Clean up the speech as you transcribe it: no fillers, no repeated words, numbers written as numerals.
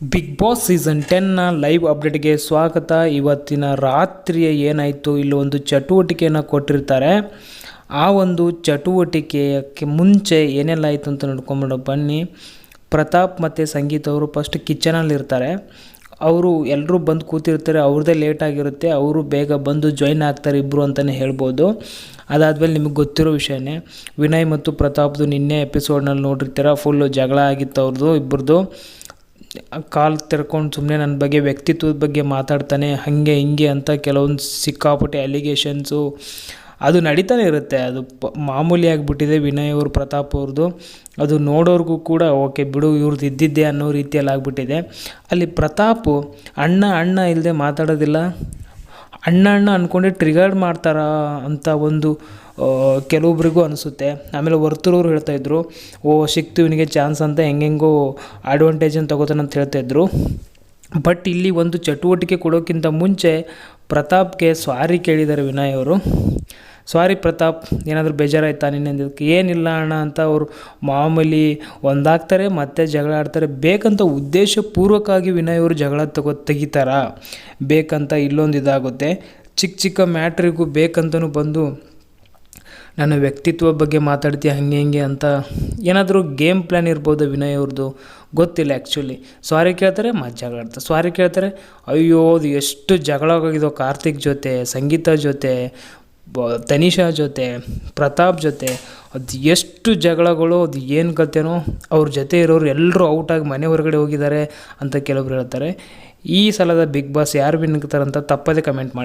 Big boss season 10ನ live ಅಪ್ಡೇಟ್ಗೆ ಸ್ವಾಗತ. ಇವತ್ತಿನ ರಾತ್ರಿಯ ಏನಾಯಿತು, ಇಲ್ಲಿ ಒಂದು ಚಟುವಟಿಕೆಯನ್ನು ಕೊಟ್ಟಿರ್ತಾರೆ. ಆ ಒಂದು ಚಟುವಟಿಕೆಯಕ್ಕೆ ಮುಂಚೆ ಏನೆಲ್ಲ ಆಯಿತು ಅಂತ ನೋಡ್ಕೊಂಬಿಡೋ ಬನ್ನಿ. ಪ್ರತಾಪ್ ಮತ್ತು ಸಂಗೀತ ಅವರು ಫಸ್ಟ್ ಕಿಚನಲ್ಲಿರ್ತಾರೆ. ಅವರು ಎಲ್ಲರೂ ಬಂದು ಕೂತಿರ್ತಾರೆ. ಅವ್ರದ್ದೇ ಲೇಟಾಗಿರುತ್ತೆ. ಅವರು ಬೇಗ ಬಂದು ಜಾಯ್ನ್ ಆಗ್ತಾರೆ ಇಬ್ಬರು ಅಂತಲೇ ಹೇಳ್ಬೋದು. ಅದಾದಮೇಲೆ ನಿಮಗೆ ಗೊತ್ತಿರೋ ವಿಷಯನೇ, ವಿನಯ್ ಮತ್ತು ಪ್ರತಾಪ್ದು ನಿನ್ನೆ ಎಪಿಸೋಡ್ನಲ್ಲಿ ನೋಡಿರ್ತೀರ, ಫುಲ್ಲು ಜಗಳ ಆಗಿತ್ತು ಅವ್ರದ್ದು ಇಬ್ಬರದು. ಕಾಲು ತೆರ್ಕೊಂಡು ಸುಮ್ಮನೆ ನನ್ನ ಬಗ್ಗೆ ವ್ಯಕ್ತಿತ್ವದ ಬಗ್ಗೆ ಮಾತಾಡ್ತಾನೆ, ಹಾಗೆ ಹಿಂಗೆ ಅಂತ ಕೆಲವೊಂದು ಸಿಕ್ಕಾಪಟ್ಟೆ ಅಲಿಗೇಷನ್ಸು ಅದು ನಡೀತಾನೆ ಇರುತ್ತೆ. ಅದು ಮಾಮೂಲಿ ಆಗಿಬಿಟ್ಟಿದೆ ವಿನಯ್ ಅವರು ಪ್ರತಾಪ್ ಅವ್ರದ್ದು. ಅದು ನೋಡೋರ್ಗೂ ಕೂಡ ಓಕೆ ಬಿಡು ಇವ್ರದ್ದು ಇದ್ದಿದ್ದೆ ಅನ್ನೋ ರೀತಿಯಲ್ಲಿ ಆಗಿಬಿಟ್ಟಿದೆ. ಅಲ್ಲಿ ಪ್ರತಾಪು ಅಣ್ಣ ಅಣ್ಣ ಇಲ್ಲದೆ ಮಾತಾಡೋದಿಲ್ಲ. ಅಣ್ಣ ಅಣ್ಣ ಅಂದ್ಕೊಂಡೆ ಟ್ರಿಗರ್ಡ್ ಮಾಡ್ತಾರಾ ಅಂತ ಒಂದು ಕೆಲವೊಬ್ರಿಗೂ ಅನಿಸುತ್ತೆ. ಆಮೇಲೆ ವರ್ತೂರವ್ರು ಹೇಳ್ತಾಯಿದ್ರು, ಸಿಕ್ತು ಇವನಿಗೆ ಚಾನ್ಸ್ ಅಂತ ಹೆಂಗೆಂಗೋ ಅಡ್ವಾಂಟೇಜನ್ನು ತೊಗೋತಾನೆ ಅಂತ ಹೇಳ್ತಾಯಿದ್ರು. ಬಟ್ ಇಲ್ಲಿ ಒಂದು ಚಟುವಟಿಕೆ ಕೊಡೋಕ್ಕಿಂತ ಮುಂಚೆ ಪ್ರತಾಪ್ಗೆ ಸಾರಿ ಕೇಳಿದ್ದಾರೆ ವಿನಯ್ ಅವರು. ಸಾರಿ ಪ್ರತಾಪ್, ಏನಾದರೂ ಬೇಜಾರಾಯ್ತಾ ನಿನ್ನೆಂದಕ್ಕೆ? ಏನಿಲ್ಲ ಅಣ್ಣ ಅಂತ ಅವರು ಮಾಮೂಲಿ ಒಂದಾಗ್ತಾರೆ, ಮತ್ತೆ ಜಗಳ ಆಡ್ತಾರೆ. ಬೇಕಂತ ಉದ್ದೇಶಪೂರ್ವಕವಾಗಿ ವಿನಯ್ ಅವರು ಜಗಳ ತೆಗಿತಾರ, ಬೇಕಂತ ಇಲ್ಲೊಂದು ಇದಾಗುತ್ತೆ. ಚಿಕ್ಕ ಚಿಕ್ಕ ಮ್ಯಾಟ್ರಿಗೂ ಬೇಕಂತನೂ ಬಂದು ನನ್ನ ವ್ಯಕ್ತಿತ್ವ ಬಗ್ಗೆ ಮಾತಾಡ್ತೀಯ ಹಂಗೆ ಹಿಂಗೆ ಅಂತ ಏನಾದರೂ ಗೇಮ್ ಪ್ಲ್ಯಾನ್ ಇರ್ಬೋದು ವಿನಯ್ ಅವ್ರದ್ದು, ಗೊತ್ತಿಲ್ಲ ಆ್ಯಕ್ಚುಲಿ. ಸಾರಿ ಕೇಳ್ತಾರೆ ಮತ್ತೆ ಜಗಳ ಆಡ್ತಾರೆ, ಸಾರಿ ಕೇಳ್ತಾರೆ. ಅಯ್ಯೋ ಅದು ಎಷ್ಟು ಜಗಳ ಆಗಿದೋ ಕಾರ್ತಿಕ್ ಜೊತೆ, ಸಂಗೀತ ಜೊತೆ, ತನಿಷಾ ಜೊತೆ, ಪ್ರತಾಪ್ ಜೊತೆ. ಅದು ಎಷ್ಟು ಜಗಳಗಳು, ಅದು ಏನು ಕಥೆನೋ. ಅವ್ರ ಜೊತೆ ಇರೋರು ಎಲ್ಲರೂ ಔಟಾಗಿ ಮನೆ ಹೊರಗಡೆ ಹೋಗಿದ್ದಾರೆ ಅಂತ ಕೆಲವರು ಹೇಳ್ತಾರೆ. ಈ ಸಲದ ಬಿಗ್ ಬಾಸ್ ಯಾರು ವಿನ್ ಆಗ್ತಾರಂತ ತಪ್ಪದೇ ಕಮೆಂಟ್ ಮಾಡಿ.